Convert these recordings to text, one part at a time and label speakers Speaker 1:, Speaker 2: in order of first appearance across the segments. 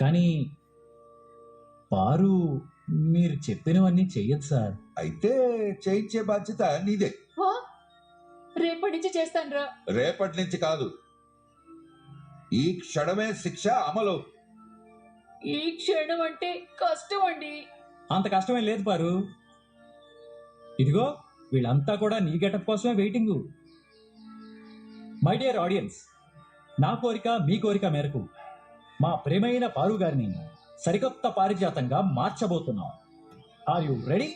Speaker 1: కానీ పారు మీరు చెప్పినవన్నీ చెయ్యదు సార్.
Speaker 2: అయితే చేయించే బాధ్యత నీదే.
Speaker 3: రేపటి నుంచి చేస్తాను రా.
Speaker 2: రేపటి నుంచి కాదు, ఈ క్షణమే శిక్ష అమలు.
Speaker 3: ఈ క్షణం అంటే కష్టం అండి.
Speaker 1: అంత కష్టమేం లేదు పారు. ఇదిగో వీళ్ళంతా కూడా నీ గెటప్ కోసమే వెయిటింగ్. మై డియర్ ఆడియన్స్, నా కోరిక మీ కోరిక మేరకు మా ప్రేమైన పారు గారిని సరికొత్త పారిజాతంగా మార్చబోతున్నాం. Are you ready?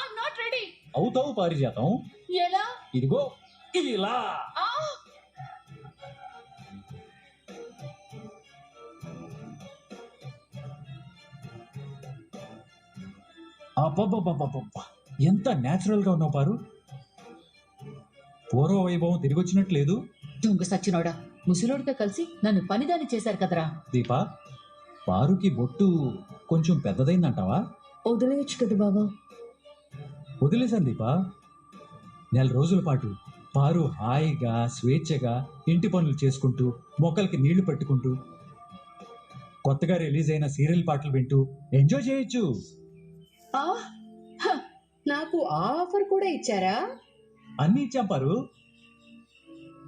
Speaker 3: I'm not ready.
Speaker 1: అవుతావు పారిజాతం.
Speaker 3: ఎలా?
Speaker 1: ఇదిగో ఇలా. అబ్బబ్బబ్బబ్బబ్బా, ఎంత న్యాచురల్ గా ఉన్నావు పారు. పూర్వ వైభవం తిరిగొచ్చినట్లేదు.
Speaker 3: దొంగ సచ్చినోడా, ముసలోడితో కలిసి నన్ను పనిదాన్ని చేశారు కదరా.
Speaker 1: దీపా, పారుకి బొట్టు కొంచెం పెద్దదైందంటావా?
Speaker 3: వదిలేయచ్చు కదా బాబా.
Speaker 1: వదిలేశాను దీపా. 4 రోజుల పాటు పారు హాయిగా స్వేచ్ఛగా ఇంటి పనులు చేసుకుంటూ మొక్కలకి నీళ్లు పట్టుకుంటూ కొత్తగా రిలీజ్ అయిన సీరియల్ పాటలు వింటూ ఎంజాయ్ చేయొచ్చు.
Speaker 3: నాకు ఆ ఆఫర్ కూడా ఇచ్చారా?
Speaker 1: అన్నీ ఇచ్చాం పారు,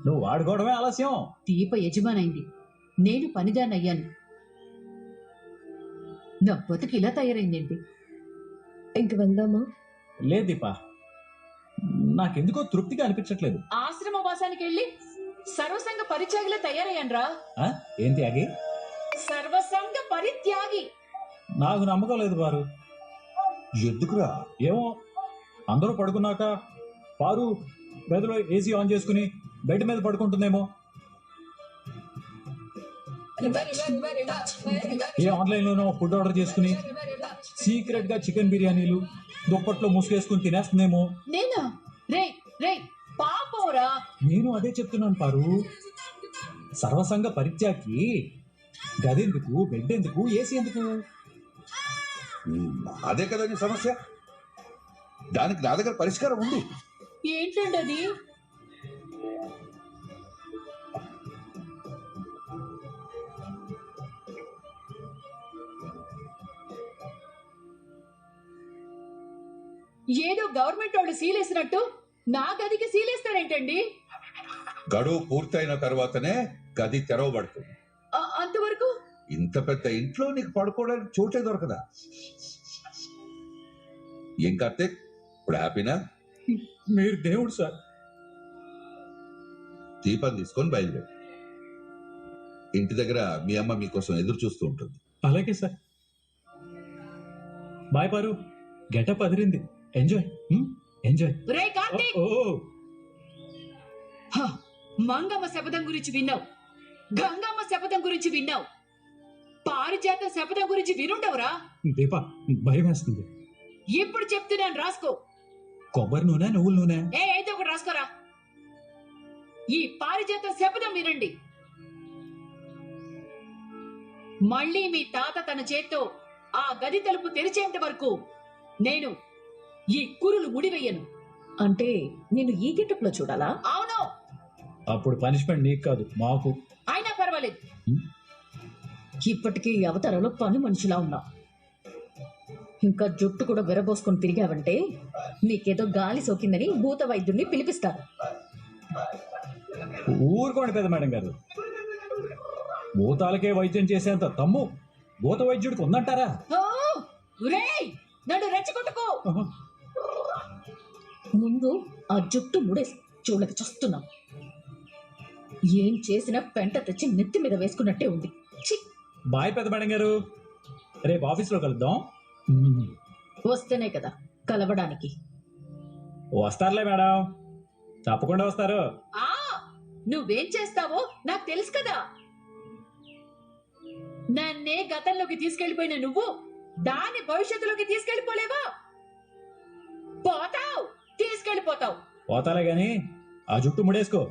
Speaker 1: నువ్వు వాడుకోవడమే ఆలస్యం.
Speaker 3: దీప యజమానైంది, నేను పనిదాన్ని అయ్యాను. నా బతుకు ఇలా తయారైందేంటి? ఇంక వెళ్దామా?
Speaker 1: లేదు దీపా, నాకెందుకో తృప్తిగా అనిపించట్లేదు.
Speaker 3: ఆశ్రమ వాసానికి వెళ్ళి సర్వసంగ పరిత్యాగిలా తయారయ్యాను రా.
Speaker 1: ఏం త్యాగి?
Speaker 3: సర్వసంగ పరిత్యాగి.
Speaker 1: నాకు నమ్మకం లేదు పారు.
Speaker 2: ఎందుకురా?
Speaker 1: ఏమో, అందరూ పడుకున్నాక పారు గదిలో ఏసీ ఆన్ చేసుకుని బెడ్ మీద పడుకుంటుందేమో. ఏ ఆన్లైన్లోనో ఫుడ్ ఆర్డర్ చేసుకుని సీక్రెట్ గా చికెన్ బిర్యానీలు దుప్పట్లో ముసుగేసుకుని తినేస్తుందేమో.
Speaker 3: నేనా? రే రే పాపోరా.
Speaker 1: నేను అదే చెప్తున్నాను పారు. సర్వసంగ పరిత్యాగి గదెందుకు, బెడ్ ఎందుకు, ఏసీ ఎందుకు?
Speaker 2: అదే కదా నీ సమస్య. దానికి నా దగ్గర పరిష్కారం ఉంది.
Speaker 3: ఏంటండి అది? ఏదో గవర్నమెంట్ వాళ్ళు సీలేసినట్టు నా గదికి సీలేస్తారేంటండి?
Speaker 2: గడువు పూర్తయిన తర్వాతనే గది తెరవబడుతుంది.
Speaker 3: అంతవరకు
Speaker 2: ఇంత పెద్ద ఇంట్లో నీకు పడుకోవడానికి చోటే దొరకదా? ఏం కార్తీక్, ఇప్పుడు హ్యాపీనా?
Speaker 1: మీరు దేవుడు సార్.
Speaker 2: దీపం తీసుకొని బయలుదేరు. ఇంటి దగ్గర మీ అమ్మ మీకోసం ఎదురు చూస్తూ ఉంటుంది.
Speaker 1: అలాగే సార్. బాయ్ పారు, గెటప్ అదిరింది. Enjoy enjoy.
Speaker 3: రే కార్తీక్, మంగమ్మ శపథం గురించి విన్నావు, గంగమ్మ శపథం గురించి విన్నావు, పారిజాత శపథం గురించి వినుండవురా?
Speaker 1: దీపా, భయం వేస్తుంది.
Speaker 3: ఇప్పుడు చెప్తున్నాను, రాసుకో.
Speaker 1: కొబ్బరి నూనె, నువ్వుల నూనె
Speaker 3: అయితే ఒకటి రాసుకోరా. ఈ పారిజాత శపథం వినండి. మళ్ళీ మీ తాత తన చేత్తో ఆ గది తలుపు తెరిచేంత వరకు నేను ఈ కురులు ముడివేయను.
Speaker 4: అంటే నేను ఈ గెటప్ లో చూడాలా?
Speaker 3: అవును.
Speaker 1: అప్పుడు పనిష్మెంట్ నీకు కాదు, మాకు.
Speaker 3: అయినా పర్వాలేదు.
Speaker 4: ఇప్పటికీ ఈ అవతారంలో పని మనిషిలా ఉన్నా. ఇంకా జుట్టు కూడా విరబోసుకొని తిరిగావంటే నీకేదో గాలి సోకిందని భూత వైద్యుడిని పిలిపిస్తారు.
Speaker 1: ఊరుకోండి పెద్ద మేడం గారు. భూతాలకే వైద్యం చేసేంత తమ్ము భూత వైద్యుడికి ఉందంటారా?
Speaker 3: నన్ను రెచ్చగొట్టుకో.
Speaker 4: ముందు ఆ జుట్టు ముడేసి చూడక చూస్తున్నా. ఏం చేసినా పెంట తెచ్చి నెత్తి మీద వేసుకున్నట్టే ఉంది.
Speaker 1: బాయ్ పెద్ద మేడం గారు, రేపు ఆఫీస్లో కలుద్దాం.
Speaker 4: వస్తేనే కదా కలవడానికి.
Speaker 1: వస్తారులే మేడం, తప్పకుండా వస్తారు.
Speaker 3: నువ్వేం చేస్తావో నాకు తెలుసు కదా. నన్నే గతంలోకి తీసుకెళ్లిపోయిన నువ్వు దాన్ని భవిష్యత్తులోకి తీసుకెళ్లిపోలేవా? పోతావు, తీసుకెళ్లిపోతావు.
Speaker 1: పోతాలే గాని ఆ జుట్టు ముడేసుకో.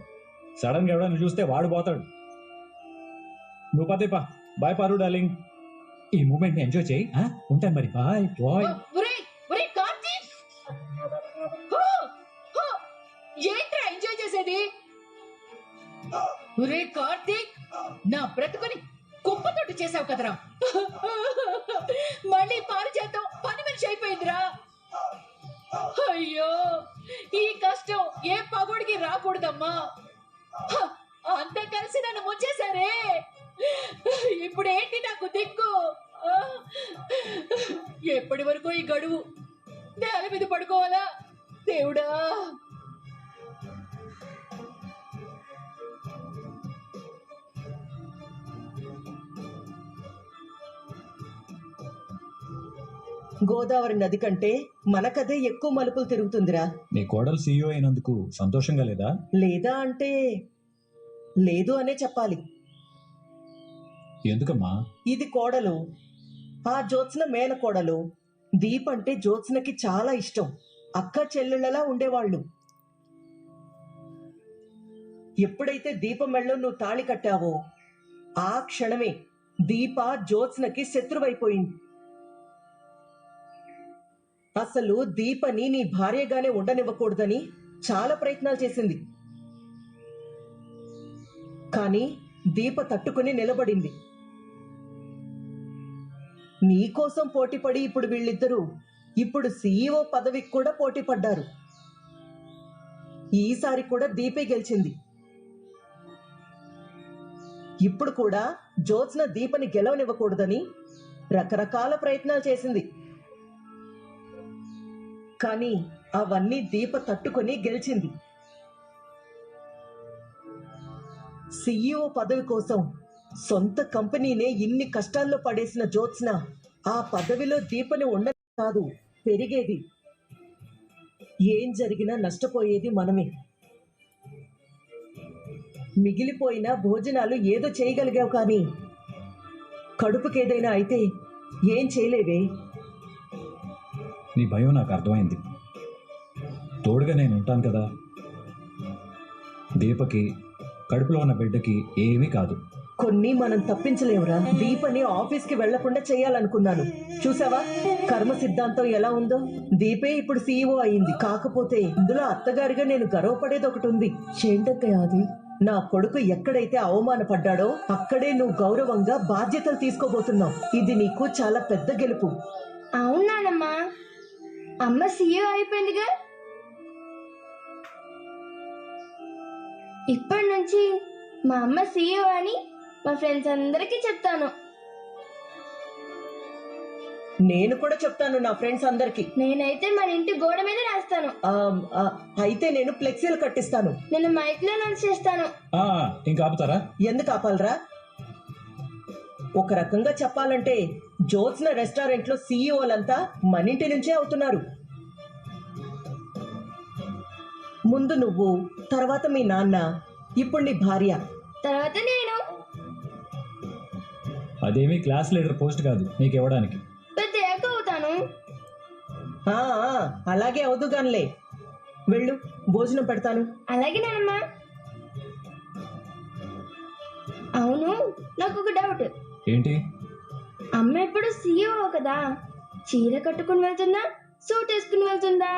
Speaker 1: సడన్ గా ఎవడని చూస్తే వాడు పోతాడు. నువ్వు పదేపా. బాయ్ పారు డార్లింగ్. ఈ మూమెంట్ ని ఎంజాయ్ చేయి. ఉంటాను మరి. Bye bye.
Speaker 3: ఏంట్రా ఎంజాయ్ చేసేది? ఒరే కార్తీక్, నా బ్రతుకుని కుప్పతోటి చెప్పినట్టు చేసావు కదరా. మళ్ళీ పారిజాతం పని మనిషి అయిపోయిందిరా. అయ్యో, ఈ కష్టం ఏ పగోడికి రాకూడదమ్మా. అంత కలిసి నన్ను ముంచేశారే. ఇప్పుడు ఏంటి నాకు దిక్కు? ఎప్పటి వరకు ఈ గడువు? నేల మీద పడుకోవాలా? దేవుడా,
Speaker 5: గోదావరి నది కంటే మనకదే ఎక్కువ మలుపులు తిరుగుతుందిరా.
Speaker 1: నీ కోడలు సీఈఓ అయినందుకు సంతోషంగా లేదా?
Speaker 5: లేదా అంటే లేదు అనే చెప్పాలి.
Speaker 1: ఎందుకమ్మా?
Speaker 5: ఇది కోడలు, ఆ జ్యోత్స్న మేన కోడలు. దీప్ అంటే జ్యోత్స్నకి చాలా ఇష్టం. అక్క చెల్లెళ్ళలా ఉండేవాళ్ళు. ఎప్పుడైతే దీప మెళ్ళో నువ్వు తాళి కట్టావో ఆ క్షణమే దీప జ్యోత్స్నకి శత్రువైపోయింది. అసలు దీపని నీ భార్యగానే ఉండనివ్వకూడదని చాలా ప్రయత్నాలు చేసింది. కానీ దీప తట్టుకుని నిలబడింది. నీకోసం పోటీపడి ఇప్పుడు వీళ్ళిద్దరూ ఇప్పుడు సీఈఓ పదవికి కూడా పోటీ పడ్డారు. ఈసారి కూడా దీపే గెలిచింది. ఇప్పుడు కూడా జ్యోత్స్న దీపని గెలవనివ్వకూడదని రకరకాల ప్రయత్నాలు చేసింది. కానీ అవన్నీ దీప తట్టుకొని గెలిచింది. సీఈఓ పదవి కోసం సొంత కంపెనీనే ఇన్ని కష్టాల్లో పడేసిన జ్యోత్స్న ఆ పదవిలో దీపని ఉండదు కాదు, పెరిగేది. ఏం జరిగినా నష్టపోయేది మనమే. మిగిలిపోయిన భోజనాలు ఏదో చేయగలిగావు, కానీ కడుపుకేదైనా అయితే ఏం చేయలేవే.
Speaker 1: నీ భయం నాకు అర్థమైంది. తోడుగా నేను ఉంటాను కదా. దీపకి కడుపులో ఉన్న బిడ్డకి ఏమీ కాదు.
Speaker 5: కొన్ని మనం తప్పించలేవురా. దీపని ఆఫీస్కి వెళ్లకుండా చేయాలనుకున్నాను. చూసావా కర్మ సిద్ధాంతం ఎలా ఉందో. దీపే ఇప్పుడు సీఈఓ అయింది. కాకపోతే ఇందులో అత్తగారిగా నేను గర్వపడేది ఒకటి ఉంది. ఏంటత్తయ్య అది? నా కొడుకు ఎక్కడైతే అవమానపడ్డాడో అక్కడే నువ్వు గౌరవంగా బాధ్యతలు తీసుకోబోతున్నావు. ఇది నీకు చాలా పెద్ద గెలుపు.
Speaker 6: అవునానమ్మా, అమ్మ సీఈఓ అయిపోయిందిగా. ఇప్పటి నుంచి మా అమ్మ సీఈఓ అని మా ఫ్రెండ్స్ అందరికీ చెప్తాను.
Speaker 5: నేను కూడా చెప్తాను నా ఫ్రెండ్స్ అందరికి.
Speaker 6: నేనైతే మన ఇంటి గోడ మీద రాస్తాను.
Speaker 5: అయితే నేను ఫ్లెక్సీలు కట్టిస్తాను.
Speaker 6: నేను మైక్ లో అనౌన్స్ చేస్తాను.
Speaker 1: ఇంకా ఆపుతారా?
Speaker 5: ఎందుకు ఆపాలరా? ఒక రకంగా చెప్పాలంటే జ్యోత్స్న రెస్టారెంట్ లో సీఈఓలంతా మన ఇంటి నుంచే అవుతున్నారు. ముందు నువ్వు, తర్వాత మీ నాన్న, ఇప్పుడు నీ భార్య,
Speaker 6: తర్వాత నేను.
Speaker 1: అదేమీ క్లాస్ లీడర్ పోస్ట్ కాదు నీకు ఇవ్వడానికి.
Speaker 6: పెద్దయ్యాక అవుతాను.
Speaker 5: అలాగే అవుదుగానిలే. వెళ్ళు, భోజనం పెడతాను.
Speaker 6: అలాగే నానమ్మా. అవును, నాకు ఒక డౌట్.
Speaker 1: ఏంటి?
Speaker 6: అమ్మ ఎప్పుడు సీఈఓ కదా, చీర కట్టుకుని వెళ్తుందా, సూట్ వేసుకుని వెళ్తుందా?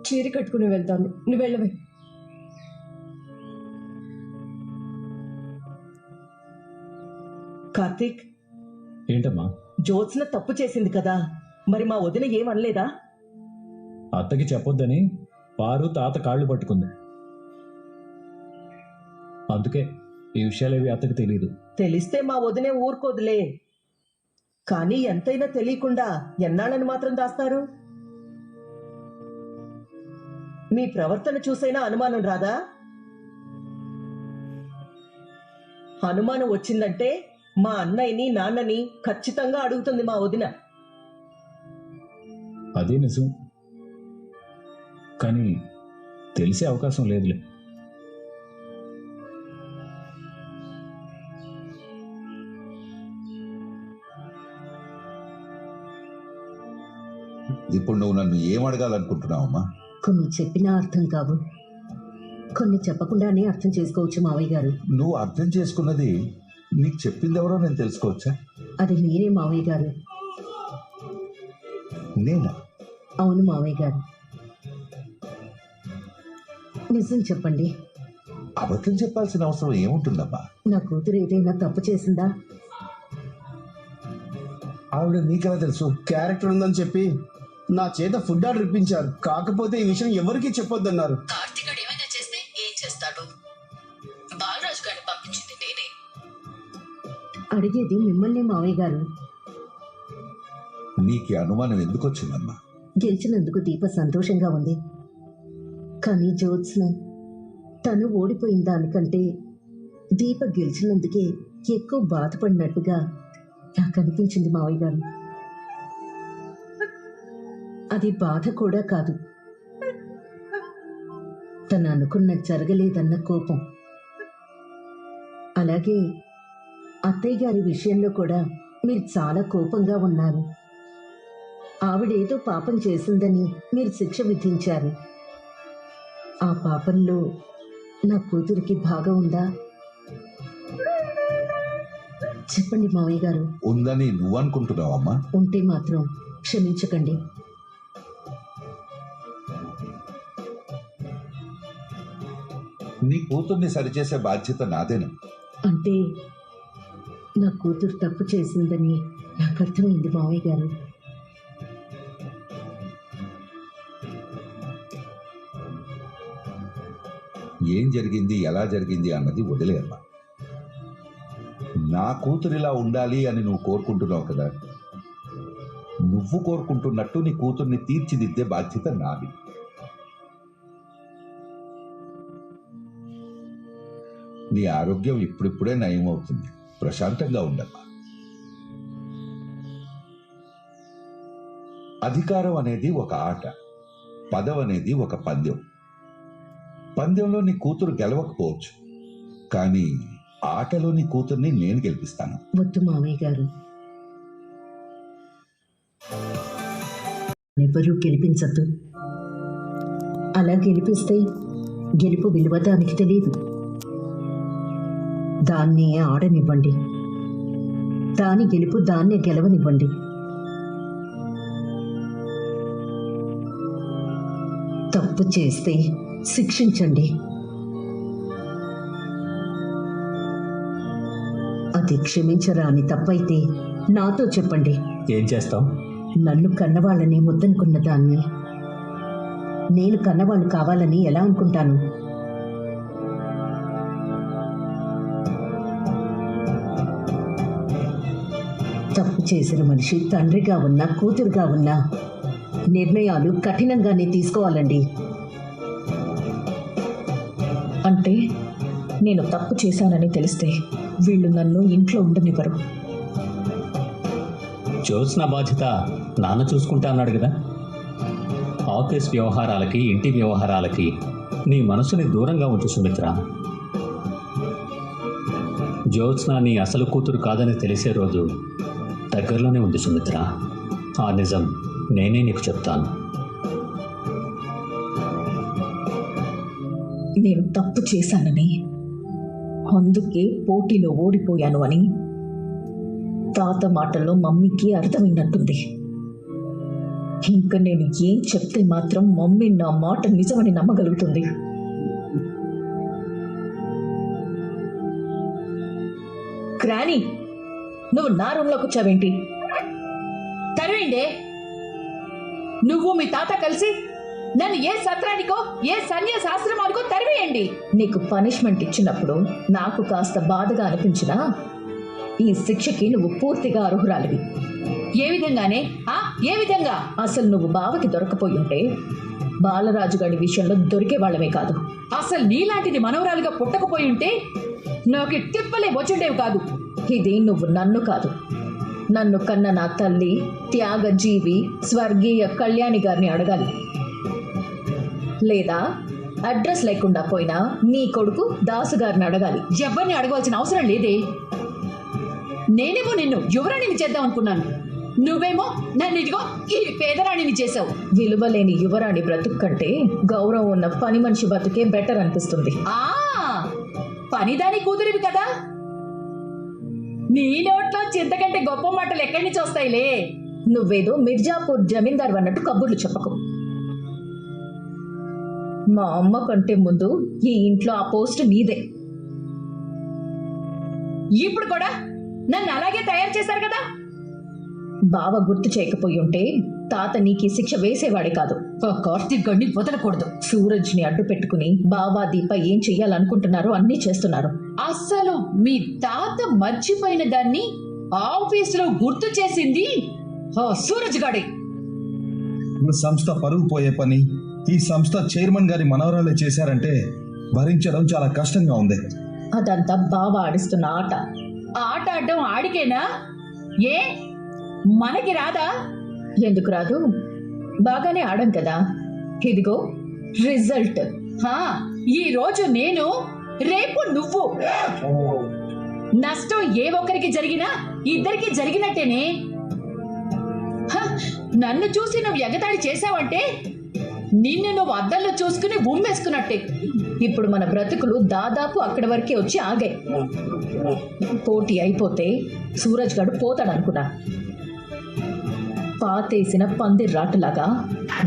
Speaker 4: చీర కట్టుకుని వెళ్తాను, నువ్వు వెళ్ళవే.
Speaker 5: కార్తీక్,
Speaker 1: ఏంటమ్మా?
Speaker 5: జ్యోత్స్న తప్పు చేసింది కదా, మరి మా వదిన ఏమనలేదా?
Speaker 1: అత్తకి చెప్పొద్దని పారు తాత కాళ్ళు పట్టుకుంది. అందుకే ఈ విషయాలేవి అత్తకి తెలియదు.
Speaker 5: తెలిస్తే మా వదినే ఊరుకోదులే. కానీ ఎంతైనా తెలియకుండా ఎన్నాళ్ళని మాత్రం దాస్తారు? మీ ప్రవర్తన చూసైనా అనుమానం రాదా? అనుమానం వచ్చిందంటే మా అన్నయ్యని నాన్నని ఖచ్చితంగా అడుగుతుంది మా వదిన.
Speaker 1: అదే నిజం, కానీ తెలిసే అవకాశం లేదులే.
Speaker 2: ఇప్పుడు నువ్వు నన్ను ఏం అడగాలనుకుంటున్నావమ్మా?
Speaker 7: కొన్ని చెప్పినా అర్థం కావు, కొన్ని చెప్పకుండానే అర్థం చేసుకోవచ్చు మావయ్య గారు.
Speaker 2: నువ్వు అర్థం చేసుకున్నది నీకు చెప్పింది ఎవరో నేను తెలుసుకోవచ్చా?
Speaker 7: అది మీరే మావయ్య గారు.
Speaker 2: నేనా?
Speaker 7: అవును మావయ్య గారు. నిజం చెప్పండి,
Speaker 2: అబద్ధం చెప్పాల్సిన అవసరం ఏముంటుందమ్మా?
Speaker 7: నా కూతురు ఏదైనా తప్పు చేసిందా?
Speaker 8: ఆవిడ నీకెలా తెలుసు? క్యారెక్టర్ ఉందని చెప్పి నా చేత ఫుడ్ ఆర్డర్ ఇప్పించారు. కాకపోతే ఈ విషయం ఎవరికీ చెప్పొద్దన్నారు.
Speaker 4: కార్తిక్ ఏమైనా చేస్తే ఏం చేస్తాడు? బాలరాజు గారిని పంపించింది నేనే.
Speaker 7: అడిగేది మిమ్మల్ని మావయ్య గారు.
Speaker 2: నీకు అనుమానం ఎందుకు వచ్చిందమ్మా?
Speaker 7: గెలిచినందుకు దీప సంతోషంగా ఉంది, కానీ జ్యోత్స్న తను ఓడిపోయిన దానికంటే దీప గెలిచినందుకే ఎక్కువ బాధపడినట్టుగా నాకు అనిపించింది మావయ్య గారు. అది బాధ కూడా కాదు, తను అనుకున్నది జరగలేదన్న కోపం. అలాగే అత్తయ్య గారి విషయంలో కూడా మీరు చాలా కోపంగా ఉన్నారు. ఆవిడేదో పాపం చేసిందని మీరు శిక్ష విధించారు. ఆ పాపంలో నా కూతురికి భాగం ఉందా? చెప్పండి మావయ్య గారు.
Speaker 2: ఉందని నువ్వు అనుకుంటున్నావమ్మా?
Speaker 7: ఉంటే మాత్రం క్షమించకండి.
Speaker 2: నీ కూతుర్ని సరిచేసే బాధ్యత నాదేనా?
Speaker 7: అంటే నా కూతురు తప్పు చేసిందని నాకు అర్థమైంది మావయ్య గారు.
Speaker 2: ఏం జరిగింది, ఎలా జరిగింది అన్నది వదిలేమ్మా. నా కూతురు ఇలా ఉండాలి అని నువ్వు కోరుకుంటున్నావు కదా, నువ్వు కోరుకుంటున్నట్టు నీ కూతుర్ని తీర్చిదిద్దే బాధ్యత నాది. నీ ఆరోగ్యం ఇప్పుడిప్పుడే నయం అవుతుంది, ప్రశాంతంగా ఉండమ్మా. అధికారం అనేది ఒక ఆట, పదవి అనేది ఒక పందెం. పందెంలో నీ కూతురు గెలవకపోవచ్చు, కానీ ఆటలో నీ కూతుర్ని నేను గెలిపిస్తాను.
Speaker 7: వద్దు మావయ్య గారు, ఎవరూ గెలిపించద్దు. అలా గెలిపిస్తే గెలుపు విలువ దానికి తెలియదు. దాన్నే ఆడనివ్వండి, దాని గెలుపు దాన్నే గెలవనివ్వండి. తప్పు చేస్తే శిక్షించండి. అది క్షమించరాని తప్పైతే నాతో చెప్పండి.
Speaker 1: ఏం చేస్తాం?
Speaker 7: నన్ను కన్నవాళ్ళని ముద్దనుకున్న దాన్ని నేను కన్నవాళ్ళు కావాలని ఎలా అనుకుంటాను? తప్పు చేసిన మనిషి తండ్రిగా ఉన్నా కూతురుగా ఉన్నా నిర్ణయాలు కఠినంగానే తీసుకోవాలండి.
Speaker 4: అంటే నేను తప్పు చేశానని తెలిస్తే వీళ్ళు నన్ను ఇంట్లో ఉండనివ్వరు.
Speaker 9: జ్యోత్స్న బాధ్యత నాన్న చూసుకుంటా అన్నాడు కదా. ఆఫీస్ వ్యవహారాలకి ఇంటి వ్యవహారాలకి నీ మనసుని దూరంగా ఉంచు సుమిత్ర. జ్యోత్స్న నీ అసలు కూతురు కాదని తెలిసే రోజు దగ్గరలోనే ఉంది సుమిత్ర. ఆ నిజం నేనే నీకు చెప్తాను.
Speaker 4: నేను తప్పు చేశానని, అందుకే పోటీలో ఓడిపోయాను అని తాత మాటల్లో మమ్మీకి అర్థమైనట్టుంది. ఇంకా నేను ఏం చెప్తే మాత్రం మమ్మీ నా మాట నిజమని నమ్మగలుగుతుంది. గ్రానీ, నువ్వు నా రూమ్లోకి వచ్చావేంటి?
Speaker 3: తరివేండే, నువ్వు మీ తాత కలిసి నన్ను ఏ సత్రానికో ఏ సన్యాస ఆశ్రమానికో తరివేయండి.
Speaker 4: నీకు పనిష్మెంట్ ఇచ్చినప్పుడు నాకు కాస్త బాధగా అనిపించినా ఈ శిక్షకి నువ్వు పూర్తిగా అర్హురాలివి.
Speaker 3: ఏ విధంగానే? ఏ విధంగా?
Speaker 4: అసలు నువ్వు బావకి దొరకపోయి ఉంటే బాలరాజు గారి విషయంలో దొరికే వాళ్ళమే కాదు.
Speaker 3: అసలు నీలాంటిది మనవరాలుగా పుట్టకపోయి ఉంటే నాకు తిప్పలే వచ్చుండేవి కాదు.
Speaker 4: ఇది నువ్వు నన్ను కాదు, నన్ను కన్న నా తల్లి త్యాగజీవి స్వర్గీయ కళ్యాణి గారిని అడగాలి. లేదా అడ్రస్ లేకుండా పోయినా నీ కొడుకు దాసు గారిని అడగాలి.
Speaker 3: ఎవరిని అడగవలసిన అవసరం లేదే. నేనేమో నిన్ను యువరాణిని చేద్దాం అనుకున్నాను, నువ్వేమో నన్ను ఇదిగో ఈ పేదరాణిని చేసావు.
Speaker 4: విలువలేని యువరాణి బ్రతుకు కంటే గౌరవం ఉన్న పని మనిషి బతుకే బెటర్ అనిపిస్తుంది.
Speaker 3: పనిదాని కూతురివి కదా, నీ నోట్లో చింతకంటే గొప్ప మాటలు ఎక్కడి నుంచి వస్తాయిలే.
Speaker 4: నువ్వేదో మిర్జాపూర్ జమీందార్ అన్నట్టు కబుర్లు చెప్పకు. మా అమ్మ కంటే ముందు ఈ ఇంట్లో ఆ పోస్ట్ నీదే.
Speaker 3: ఇప్పుడు కూడా నన్ను అలాగే తయారు చేశారు కదా.
Speaker 4: బావ గుర్తు చేయకపోయి ఉంటే తాత నీకు ఈ శిక్ష వేసేవాడే కాదు.
Speaker 3: ఆ కార్తీక్ గడిని వదలకూడదు.
Speaker 4: సూరజ్ని అడ్డు పెట్టుకుని బావా దీప ఏం చెయ్యాలనుకుంటున్నారో అన్నీ చేస్తున్నారు.
Speaker 3: అస్సలు మీ తాత మర్చిపోయిన దాన్ని ఆఫీసులో గుర్తు చేసింది ఆ సూరజ్ గాడే.
Speaker 8: సంస్థ పరుగు పోయే పని ఈ సంస్థ చైర్మన్ గారి మనవరాలే చేశారంటే భరించడం చాలా కష్టంగా ఉంది.
Speaker 4: అదంతా బావ ఆడిస్తున్న ఆట.
Speaker 3: ఆట ఆడడం ఆడికేనా? ఏ మనకి రాదా?
Speaker 4: ఎందుకు రాదు? బాగానే ఆడం కదా. ఇదిగో రిజల్ట్.
Speaker 3: ఈ రోజు నేను, రేపు నువ్వు. నష్టం ఏ ఒక్కరికి జరిగినా ఇద్దరికి జరిగినట్టేనే. నన్ను చూసి నువ్వు ఎగతాళి చేసావంటే నిన్ను నువ్వు అద్దంలో చూసుకుని ఉమ్మేసుకున్నట్టే.
Speaker 4: ఇప్పుడు మన బ్రతుకులు దాదాపు అక్కడి వరకే వచ్చి ఆగాయి. పోటీ అయిపోతే సూరజ్ గడు పోతాడు అనుకున్నా. పాతేసిన పందిర్రాటులాగా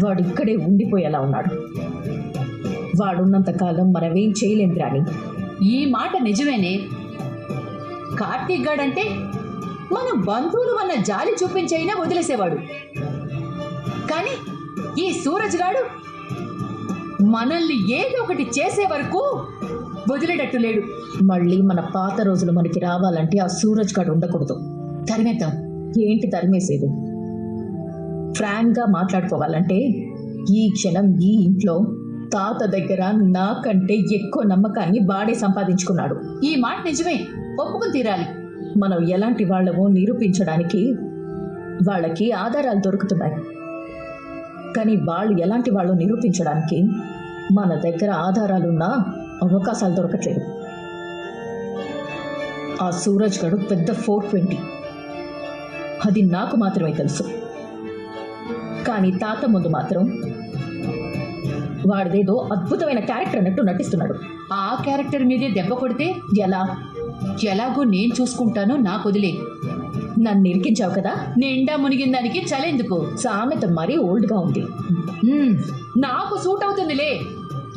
Speaker 4: వాడు ఇక్కడే ఉండిపోయేలా ఉన్నాడు. వాడున్నంత కాలం మనమేం చేయలేం రాని.
Speaker 3: ఈ మాట నిజమేనే. కార్తీక్ గాడంటే మన బంధువులు అన్న జాలి చూపించైనా వదిలేసేవాడు. కానీ ఈ సూరజ్ గాడు మనల్ని ఏదో ఒకటి చేసే వరకు వదిలేటట్టు లేడు.
Speaker 4: మళ్ళీ మన పాత రోజులు మనకి రావాలంటే ఆ సూరజ్ గడు ఉండకూడదు.
Speaker 3: తరిమేద్దాం.
Speaker 4: ఏంటి తరిమేసేది? ఫ్రాంక్ గా మాట్లాడుకోవాలంటే ఈ క్షణం ఈ ఇంట్లో తాత దగ్గర నాకంటే ఎక్కువ నమ్మకాన్ని వాడే సంపాదించుకున్నాడు.
Speaker 3: ఈ మాట నిజమే, ఒప్పుకుని తీరాలి.
Speaker 4: మనం ఎలాంటి వాళ్ళమో నిరూపించడానికి వాళ్ళకి ఆధారాలు దొరుకుతున్నాయి. కానీ వాళ్ళు ఎలాంటి వాళ్ళు నిరూపించడానికి మన దగ్గర ఆధారాలున్నా అవకాశాలు దొరకట్లేదు. ఆ సూరజ్ గడు పెద్ద 420. అది నాకు మాత్రమే తెలుసు. కానీ తాత ముందు మాత్రం వాడిదేదో అద్భుతమైన క్యారెక్టర్ అన్నట్టు నటిస్తున్నాడు.
Speaker 3: ఆ క్యారెక్టర్ మీదే దెబ్బ కొడితే ఎలాగో నేను చూసుకుంటానో నాకు వదిలే.
Speaker 4: నన్ను ఇరికించావు కదా.
Speaker 3: నిండా మునిగిన దానికి చలెందుకు?
Speaker 4: సామెత మరీ ఓల్డ్గా ఉంది.
Speaker 3: నాకు సూట్ అవుతుందిలే.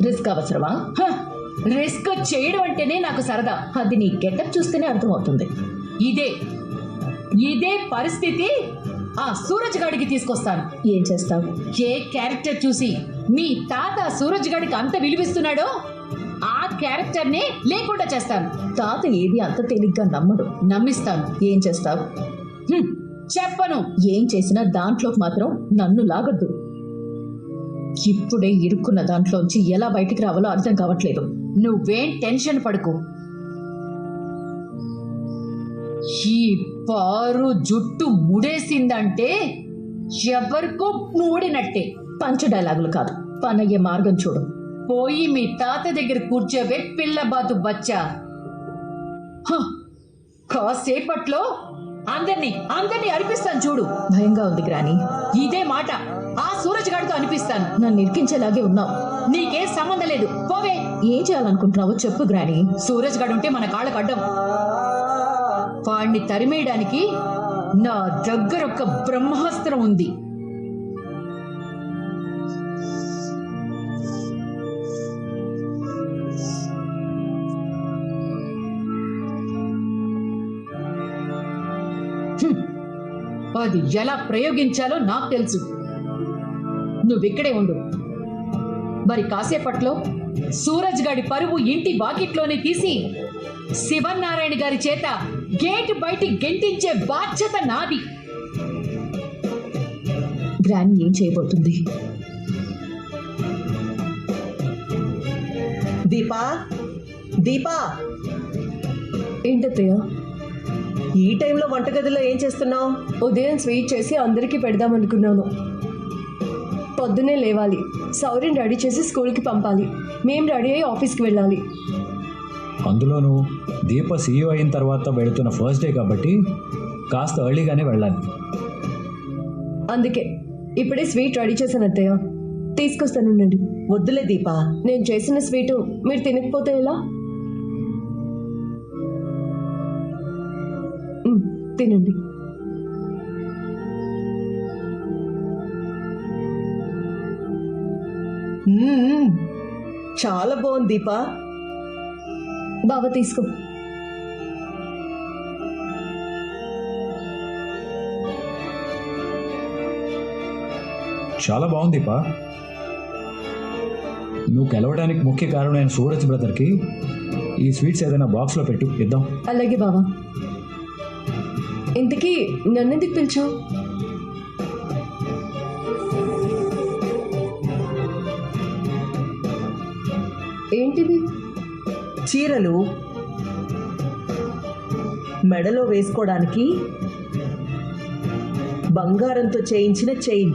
Speaker 4: రిస్క్ అవసరమా?
Speaker 3: రిస్క్ చేయడం అంటేనే నాకు సరదా.
Speaker 4: అది నీ గెటప్ చూస్తేనే అర్థమవుతుంది.
Speaker 3: ఇదే పరిస్థితి ఆ సూరజ్ గాడికి తీసుకొస్తాను.
Speaker 4: ఏం చేస్తావు?
Speaker 3: ఏ క్యారెక్టర్ చూసి మీ తాత సూరజ్ గాడికి అంత విలువిస్తున్నాడో ఆ క్యారెక్టర్ నే లేకుండా చేస్తాను.
Speaker 4: తాత ఏది అంత తేలిగ్గా నమ్మడు.
Speaker 3: నమ్మిస్తాను.
Speaker 4: ఏం చేస్తావు?
Speaker 3: చెప్పను.
Speaker 4: ఏం చేసినా దాంట్లోకి మాత్రం నన్ను లాగద్దు. ఇప్పుడే ఇరుక్కున్న దాంట్లోంచి ఎలా బయటికి రావాలో అర్థం కావట్లేదు.
Speaker 3: నువ్వేం టెన్షన్ పడుకో. ఈ పారు జుట్టు ముడేసిందంటే ఎవరికో మూడినట్టే.
Speaker 4: పంచ డైలాగులు కాదు, పనయ్యే మార్గం చూడు.
Speaker 3: పోయి మీ తాత దగ్గర కూర్చోవే పిల్లబాతు బచ్చా. కాసేపట్లో అందరినీ అనిపిస్తాను చూడు.
Speaker 4: భయంగా ఉంది గ్రాని.
Speaker 3: ఇదే మాట ఆ సూరజ్ గాడితో అనిపిస్తాను.
Speaker 4: నన్ను ఇరికించేలాగే ఉన్నావు.
Speaker 3: నీకేం సంబంధం లేదు, పోవే.
Speaker 4: ఏం చేయాలనుకుంటున్నావో చెప్పు గ్రాని.
Speaker 3: సూరజ్ గాడు ఉంటే మన కాళ్ళకు అడ్డం. వాడిని తరిమేయడానికి నా దగ్గర ఒక బ్రహ్మాస్త్రం ఉంది. అది ఎలా ప్రయోగించాలో నాకు తెలుసు. నువ్విక్కడే ఉండు. మరి కాసేపట్లో సూరజ్ గాడి పరువు ఇంటి వాకిట్లోనే తీసి శివనారాయణ గారి చేత గేట్ బయటికి గెంటించే బాధ్యత నాది.
Speaker 4: గ్రాని ఏం చేయబోతుంది?
Speaker 5: దీపా
Speaker 10: ఏంటత్తయ్య?
Speaker 5: ఈ టైంలో వంటగదిలో ఏం చేస్తున్నావు?
Speaker 10: ఉదయం స్వీట్ చేసి అందరికీ పెడదామనుకున్నాను. పొద్దునే లేవాలి, సౌరిని రెడీ చేసి స్కూల్కి పంపాలి, మేం రెడీ అయ్యి ఆఫీస్కి వెళ్ళాలి.
Speaker 1: అందులోనూ దీప సీఈఓ అయిన తర్వాత వెళుతున్న ఫస్ట్ డే కాబట్టి కాస్త ఎర్లీగానే వెళ్ళాలి.
Speaker 10: అందుకే ఇప్పుడే స్వీట్ రెడీ చేశాను అత్తయ్య, తీసుకొస్తానండి.
Speaker 5: వద్దులే దీపా,
Speaker 10: నేను చేసిన స్వీటు మీరు తినకపోతే ఎలా? తినండి.
Speaker 5: చాలా బాగుంది దీపా.
Speaker 10: బావ తీసుకో.
Speaker 1: చాలా బాగుంది దీపా. నువ్వు గెలవడానికి ముఖ్య కారణమైన సూరజ్ బ్రదర్కి ఈ స్వీట్స్ ఏదైనా బాక్స్లో పెట్టు, ఇద్దాం.
Speaker 10: అలాగే బావా. ఇంతకీ నన్నెందుకు పిలిచావు? ఏంటిది?
Speaker 5: చీరలు మెడలో వేసుకోవడానికి బంగారంతో చేయించిన చైన్.